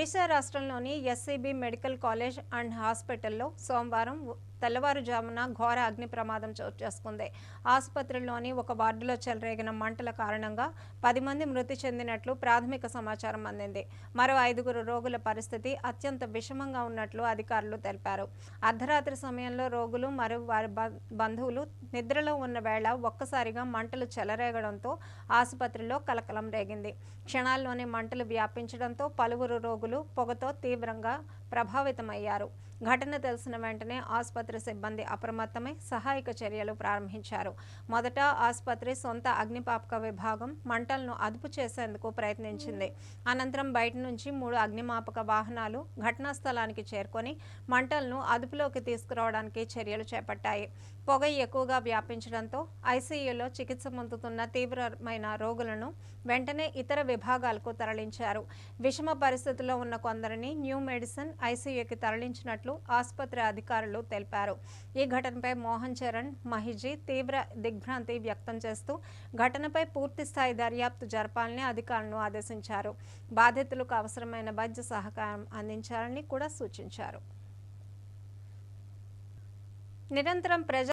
ఒడిశా రాష్ట్రంలోని SCB medical college and హాస్పిటల్లో సోమవారం తెల్లవారుజామున ఘోర అగ్ని ప్రమాదం చోటు చేసుకుంది. ఆసుపత్రిలోని ఒక వార్డులో చెలరేగిన మంటల కారణంగా 10 మంది మృతి చెందినట్లు ప్రాథమిక సమాచారం అందింది. మరో 5 రోగుల పరిస్థితి అత్యంత విషమంగా ఉన్నట్లు అధికారులు తెలిపారు. అర్ధరాత్రి సమయంలో రోగులు మరియు వారి బంధువులు నిద్రలో ఉన్న వేళ ఒక్కసారిగా మంటలు చెలరేగడంతో ఆసుపత్రిలో కలకలం రేగింది. క్షణాల్లోనే మంటలు వ్యాపించడంతో పలువురు రోగులు పొగతో తీవ్రంగా ప్రభావితమయ్యారు. ఘటన తెలిసిన వెంటనే ఆసుపత్రి సిబ్బంది అప్రమత్తమై సహాయక చర్యలు ప్రారంభించారు. మొదట ఆసుపత్రి సొంత అగ్నిమాపక విభాగం మంటలను అదుపు చేసేందుకు ప్రయత్నించింది. అనంతరం బయట నుంచి 3 అగ్నిమాపక వాహనాలు ఘటనా స్థలానికి చేరుకొని మంటలను అదుపులోకి తీసుకురావడానికి చర్యలు చేపట్టాయి. పొగ ఎక్కువగా వ్యాపించడంతో ఐసీయూలో చికిత్స పొందుతున్న తీవ్రమైన రోగులను వెంటనే ఇతర విభాగాలకు తరలించారు. విషమ పరిస్థితుల్లో ఉన్న కొందరిని న్యూ మెడిసిన్ ఐసీయూకి తరలించినట్లు ఆసుపత్రి అధికారులు తెలిపారు. ఈ ఘటనపై మోహన్ చరణ్ మహిజీ తీవ్ర దిగ్భ్రాంతి వ్యక్తం చేస్తూ ఘటనపై పూర్తి స్థాయి దర్యాప్తు జరపాలని అధికారులను ఆదేశించారు. బాధితులకు అవసరమైన వైద్య సహకారం అందించాలని కూడా సూచించారు. నిరంతరం